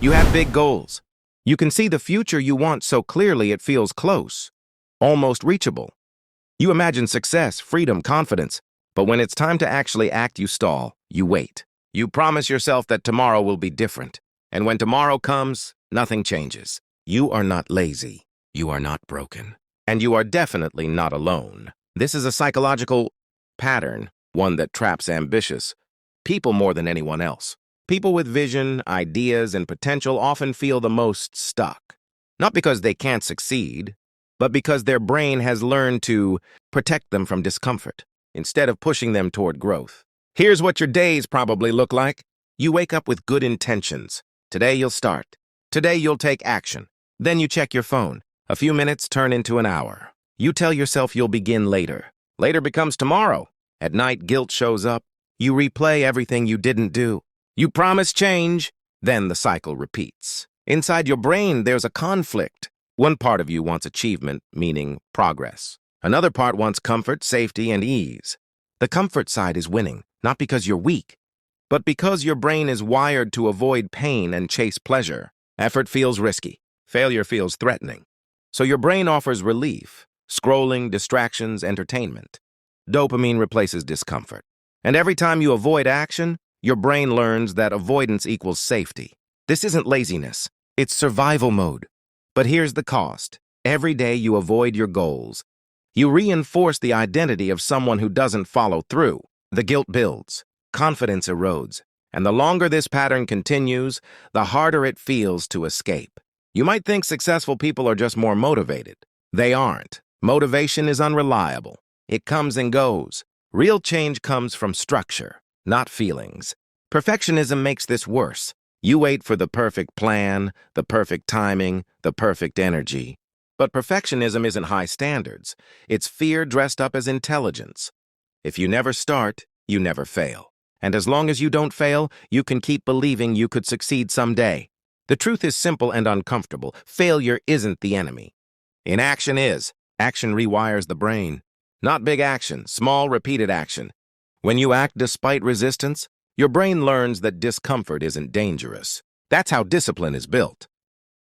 You have big goals. You can see the future you want so clearly it feels close, almost reachable. You imagine success, freedom, confidence, but when it's time to actually act, you stall, you wait. You promise yourself that tomorrow will be different, and when tomorrow comes, nothing changes. You are not lazy. You are not broken. And you are definitely not alone. This is a psychological pattern, one that traps ambitious people more than anyone else. People with vision, ideas, and potential often feel the most stuck. Not because they can't succeed, but because their brain has learned to protect them from discomfort, instead of pushing them toward growth. Here's what your days probably look like. You wake up with good intentions. Today you'll start. Today you'll take action. Then you check your phone. A few minutes turn into an hour. You tell yourself you'll begin later. Later becomes tomorrow. At night, guilt shows up. You replay everything you didn't do. You promise change. Then the cycle repeats. Inside your brain, there's a conflict. One part of you wants achievement, meaning progress. Another part wants comfort, safety, and ease. The comfort side is winning, not because you're weak, but because your brain is wired to avoid pain and chase pleasure. Effort feels risky. Failure feels threatening. So your brain offers relief, scrolling, distractions, entertainment. Dopamine replaces discomfort. And every time you avoid action, your brain learns that avoidance equals safety. This isn't laziness. It's survival mode. But here's the cost. Every day you avoid your goals. You reinforce the identity of someone who doesn't follow through. The guilt builds. Confidence erodes. And the longer this pattern continues, the harder it feels to escape. You might think successful people are just more motivated. They aren't. Motivation is unreliable. It comes and goes. Real change comes from structure, not feelings. Perfectionism makes this worse. You wait for the perfect plan, the perfect timing, the perfect energy. But perfectionism isn't high standards. It's fear dressed up as intelligence. If you never start, you never fail. And as long as you don't fail, you can keep believing you could succeed someday. The truth is simple and uncomfortable. Failure isn't the enemy. Inaction is. Action rewires the brain. Not big action, small, repeated action. When you act despite resistance, your brain learns that discomfort isn't dangerous. That's how discipline is built.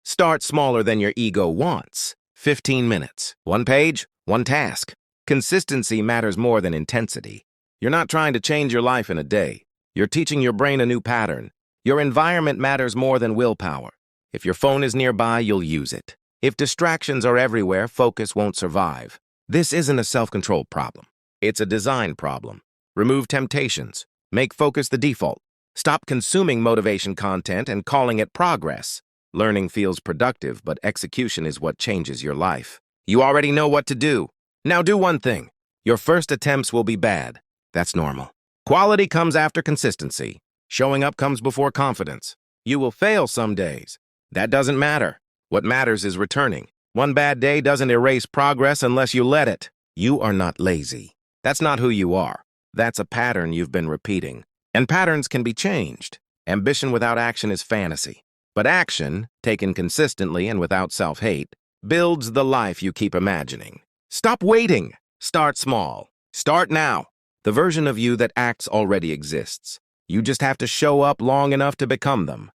Start smaller than your ego wants. 15 minutes. One page, one task. Consistency matters more than intensity. You're not trying to change your life in a day. You're teaching your brain a new pattern. Your environment matters more than willpower. If your phone is nearby, you'll use it. If distractions are everywhere, focus won't survive. This isn't a self-control problem. It's a design problem. Remove temptations. Make focus the default. Stop consuming motivation content and calling it progress. Learning feels productive, but execution is what changes your life. You already know what to do. Now do one thing. Your first attempts will be bad. That's normal. Quality comes after consistency. Showing up comes before confidence. You will fail some days. That doesn't matter. What matters is returning. One bad day doesn't erase progress unless you let it. You are not lazy. That's not who you are. That's a pattern you've been repeating. And patterns can be changed. Ambition without action is fantasy. But action, taken consistently and without self-hate, builds the life you keep imagining. Stop waiting. Start small. Start now. The version of you that acts already exists. You just have to show up long enough to become them.